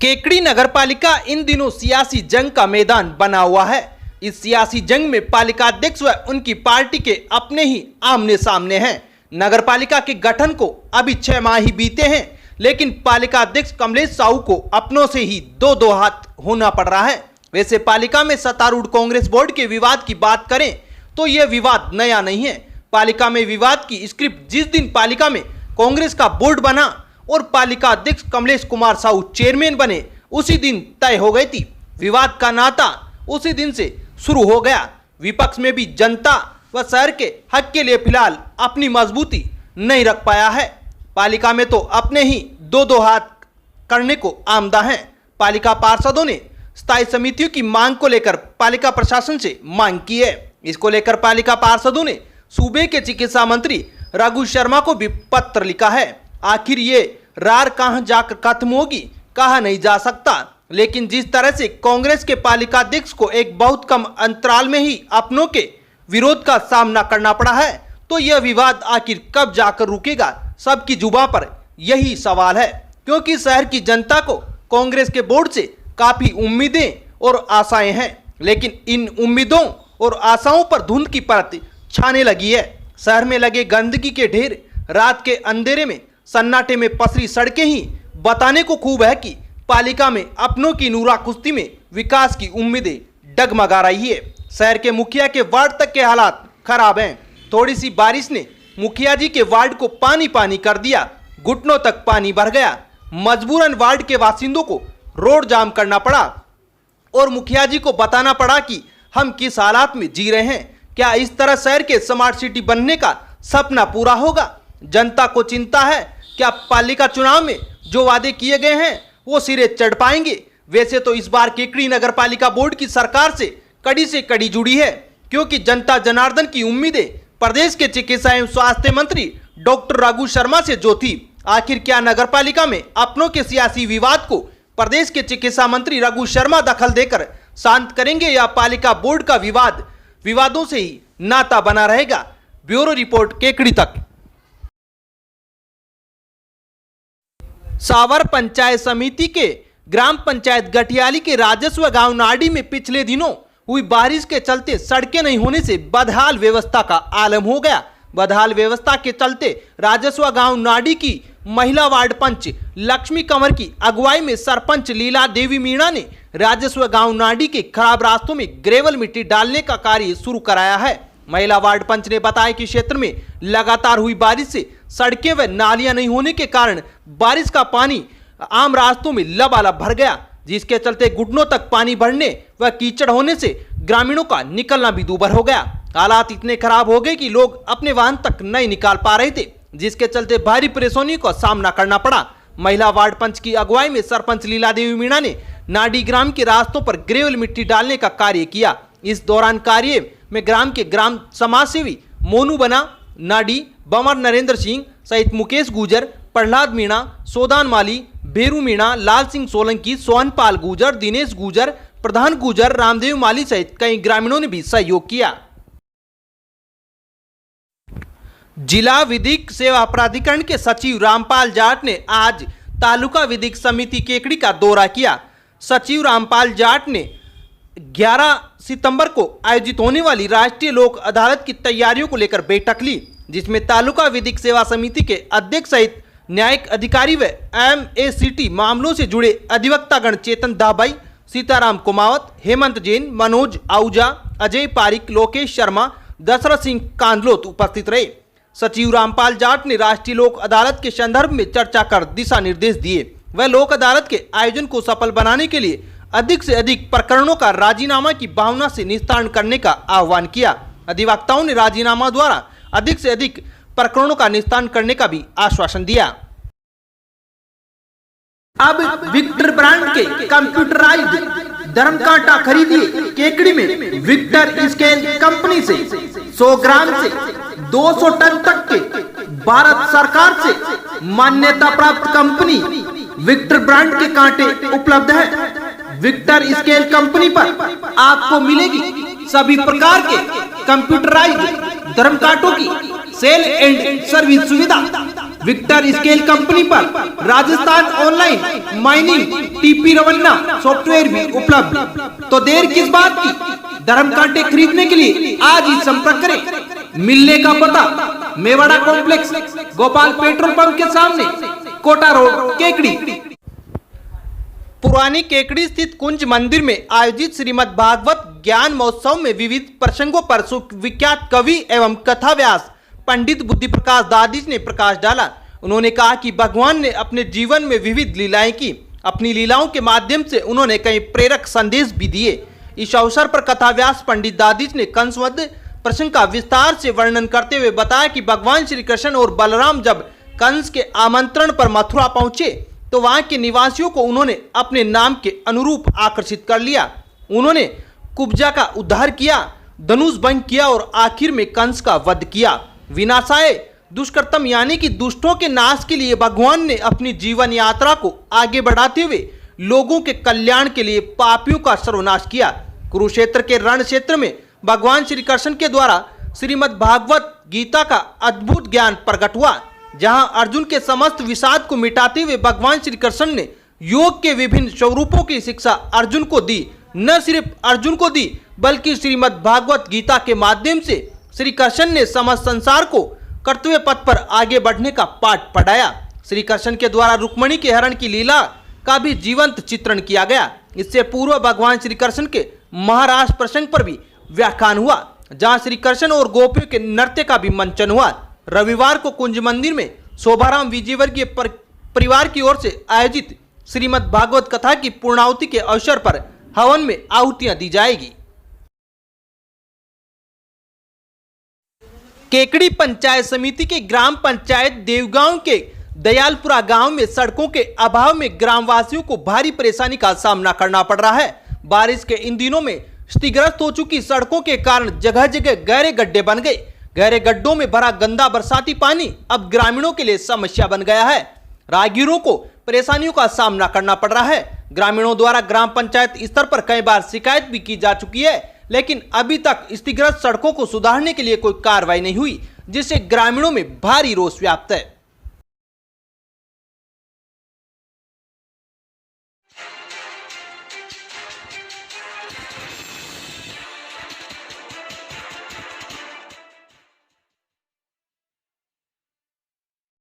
केकड़ी नगरपालिका इन दिनों सियासी जंग का मैदान बना हुआ है। इस सियासी जंग में पालिका अध्यक्ष व उनकी पार्टी के अपने ही आमने सामने हैं। नगरपालिका के गठन को अभी 6 माह ही बीते हैं, लेकिन पालिका अध्यक्ष कमलेश साहू को अपनों से ही दो हाथ होना पड़ रहा है। वैसे पालिका में सत्तारूढ़ कांग्रेस बोर्ड के विवाद की बात करें तो यह विवाद नया नहीं है। पालिका में विवाद की स्क्रिप्ट जिस दिन पालिका में कांग्रेस का बोर्ड बना और पालिका अध्यक्ष कमलेश कुमार साहू चेयरमैन बने, उसी दिन तय हो गई थी। विवाद का नाता उसी दिन से शुरू हो गया। विपक्ष में भी जनता व शहर के हक के लिए फिलहाल अपनी मजबूती नहीं रख पाया है। पालिका में तो अपने ही दो हाथ करने को आमदा है। पालिका पार्षदों ने स्थायी समितियों की मांग को लेकर पालिका प्रशासन से मांग की है। इसको लेकर पालिका पार्षदों ने सूबे के चिकित्सा मंत्री रघु शर्मा को भी पत्र लिखा है। आखिर ये रार कहां जाकर खत्म होगी कहा नहीं जा सकता, लेकिन जिस तरह से कांग्रेस के पालिका अध्यक्ष को एक बहुत कम अंतराल में ही अपनों के विरोध का सामना करना पड़ा है, तो यह विवाद आखिर कब जाकर रुकेगा, सबकी जुबां पर यही सवाल है। क्योंकि शहर की जनता को कांग्रेस के बोर्ड से काफी उम्मीदें और आशाएं हैं, लेकिन इन उम्मीदों और आशाओं पर धुंध की परत छाने लगी है। शहर में लगे गंदगी के ढेर, रात के अंधेरे में सन्नाटे में पसरी सड़कें ही बताने को खूब है कि पालिका में अपनों की नूरा कुश्ती में विकास की उम्मीदें डगमगा रही है। शहर के मुखिया के वार्ड तक के हालात खराब हैं। थोड़ी सी बारिश ने मुखिया जी के वार्ड को पानी पानी कर दिया, घुटनों तक पानी भर गया। मजबूरन वार्ड के बासिंदों को रोड जाम करना पड़ा और मुखिया जी को बताना पड़ा कि हम किस हालात में जी रहे हैं। क्या इस तरह शहर के स्मार्ट सिटी बनने का सपना पूरा होगा? जनता को चिंता है, क्या पालिका चुनाव में जो वादे किए गए हैं वो सिरे चढ़ पाएंगे? वैसे तो इस बार केकड़ी नगर पालिका बोर्ड की सरकार से कड़ी जुड़ी है, क्योंकि जनता जनार्दन की उम्मीदें प्रदेश के चिकित्सा एवं स्वास्थ्य मंत्री डॉक्टर रघु शर्मा से जो थी। आखिर क्या नगर पालिका में अपनों के सियासी विवाद को प्रदेश के चिकित्सा मंत्री रघु शर्मा दखल देकर शांत करेंगे, या पालिका बोर्ड का विवादों से ही नाता बना रहेगा? ब्यूरो रिपोर्ट, केकड़ी तक। सावर पंचायत समिति के ग्राम पंचायत गठियाली के राजस्व गांव नाडी में पिछले दिनों हुई बारिश के चलते सड़कें नहीं होने से बदहाल व्यवस्था का आलम हो गया। बदहाल व्यवस्था के चलते राजस्व गांव नाडी की महिला वार्ड पंच लक्ष्मी कंवर की अगुवाई में सरपंच लीला देवी मीणा ने राजस्व गांव नाडी के खराब रास्तों में ग्रेवल मिट्टी डालने का कार्य शुरू कराया है। महिला वार्ड पंच ने बताया कि क्षेत्र में लगातार हुई बारिश से सड़कें व नालियां नहीं होने के कारण बारिश का पानी आम रास्तों में लबालब भर गया, जिसके चलते घुटनों तक पानी भरने व कीचड़ होने से ग्रामीणों का निकलना भी दूभर हो गया। हालात इतने खराब हो गए कि लोग अपने वाहन तक नहीं निकाल पा रहे थे, जिसके चलते भारी परेशानियों का सामना करना पड़ा। महिला वार्ड पंच की अगुवाई में सरपंच लीला देवी मीणा ने नाडी ग्राम के रास्तों पर ग्रेवल मिट्टी डालने का कार्य किया। इस दौरान कार्य में ग्राम के ग्राम समाज सेवी मोनू बना, नाडी, बमर नरेंद्र सिंह सहित मुकेश गुजर, प्रहलाद मीणा, सोदान माली, भेरू मीणा, लाल सिंह सोलंकी, सोहनपाल गुजर, दिनेश गुजर, प्रधान गुजर, रामदेव माली सहित कई ग्रामीणों ने भी सहयोग किया। जिला विधिक सेवा प्राधिकरण के सचिव रामपाल जाट ने आज तालुका विधिक समिति केकड़ी का दौरा किया। सचिव रामपाल जाट ने 11 सितंबर को आयोजित होने वाली राष्ट्रीय लोक अदालत की तैयारियों को लेकर बैठक ली, जिसमें तालुका विधिक सेवा समिति के अध्यक्ष सहित न्यायिक अधिकारी व MACT मामलों से जुड़े अधिवक्तागण चेतन दाबाई, सीताराम कुमावत, हेमंत जैन, मनोज आहूजा, अजय पारिक, लोकेश शर्मा, दशरथ सिंह कांदलोत उपस्थित रहे। सचिव रामपाल जाट ने राष्ट्रीय लोक अदालत के संदर्भ में चर्चा कर दिशा निर्देश दिए। वह लोक अदालत के आयोजन को सफल बनाने के लिए अधिक से अधिक प्रकरणों का राजीनामा की भावना से निस्तारण करने का आह्वान किया। अधिवक्ताओं ने राजीनामा द्वारा अधिक से अधिक प्रकरणों का निस्तारण करने का भी आश्वासन दिया। अब विक्टर ब्रांड के कंप्यूटराइज्ड धर्मकांटा खरीदिए केकड़ी में विक्टर स्केल कंपनी से। 100 ग्राम से 200 टन तक के भारत सरकार से मान्यता प्राप्त कंपनी विक्टर ब्रांड के कांटे उपलब्ध है। विक्टर स्केल कंपनी पर आपको मिलेगी सभी प्रकार के कंप्यूटराइज्ड धर्म कांटों की सेल एंड सर्विस सुविधा, विक्टर स्केल कंपनी पर Rajasthan online mining TP Revanna software भी उपलब्ध। तो देर किस बात की, धर्म कांटे खरीदने के लिए आज ही संपर्क करें। मिलने का पता Mewada complex, Gopal petrol pump के सामने, कोटा रोड, केकड़ी। पुरानी केकड़ी स्थित कुंज मंदिर में आयोजित श्रीमद् भागवत ज्ञान महोत्सव में विविध प्रसंगों पर सुविख्यात कवि एवं कथा व्यास पंडित बुद्धि प्रकाश दादीज ने प्रकाश डाला। उन्होंने कहा कि भगवान ने अपने जीवन में विविध लीलाएं की। अपनी लीलाओं के माध्यम से उन्होंने कई प्रेरक संदेश भी दिए। इस अवसर पर कथा व्यास पंडित दादीज ने कंसवध प्रसंग का विस्तार से वर्णन करते हुए बताया कि भगवान श्री कृष्ण और बलराम जब कंस के आमंत्रण पर मथुरा पहुंचे तो वहां के निवासियों को उन्होंने अपने नाम के अनुरूप आकर्षित कर लिया। उन्होंने कुब्जा का उद्धार किया, धनुष भंग किया और आखिर में कंस का वध किया। विनाशाय दुष्कृतम यानी कि दुष्टों के नाश के लिए भगवान ने अपनी जीवन यात्रा को आगे बढ़ाते हुए लोगों के कल्याण के लिए पापियों का सर्वनाश किया। कुरुक्षेत्र के रण क्षेत्र में भगवान श्री कृष्ण के द्वारा श्रीमद् भागवत गीता का अद्भुत ज्ञान प्रकट हुआ, जहां अर्जुन के समस्त विषाद को मिटाते हुए भगवान श्री कृष्ण ने योग के विभिन्न स्वरूपों की शिक्षा अर्जुन को दी। न सिर्फ अर्जुन को दी बल्कि श्रीमद् भागवत गीता के माध्यम से श्री कृष्ण ने समस्त संसार को कर्तव्य पथ पर आगे बढ़ने का पाठ पढ़ाया। श्री कृष्ण के द्वारा रुक्मिणी के हरण की लीला का भी जीवंत चित्रण किया गया। इससे पूर्व भगवान श्री कृष्ण के महाराज प्रसंग पर भी व्याख्यान हुआ, जहां श्री कृष्ण और गोपियों के नृत्य का भी मंचन हुआ। रविवार को कुंज मंदिर में शोभाराम विजयवर्गीय परिवार की ओर से आयोजित श्रीमद् भागवत कथा की पूर्णाहुति के अवसर पर हवन में आहुतियां दी जाएगी। केकड़ी पंचायत समिति के ग्राम पंचायत देवगांव के दयालपुरा गांव में सड़कों के अभाव में ग्रामवासियों को भारी परेशानी का सामना करना पड़ रहा है। बारिश के इन दिनों में क्षतिग्रस्त हो चुकी सड़कों के कारण जगह जगह गहरे गड्ढे बन गए। गहरे गड्ढों में भरा गंदा बरसाती पानी अब ग्रामीणों के लिए समस्या बन गया है। राहगीरों को परेशानियों का सामना करना पड़ रहा है। ग्रामीणों द्वारा ग्राम पंचायत स्तर पर कई बार शिकायत भी की जा चुकी है, लेकिन अभी तक क्षतिग्रस्त सड़कों को सुधारने के लिए कोई कार्रवाई नहीं हुई, जिससे ग्रामीणों में भारी रोष व्याप्त है।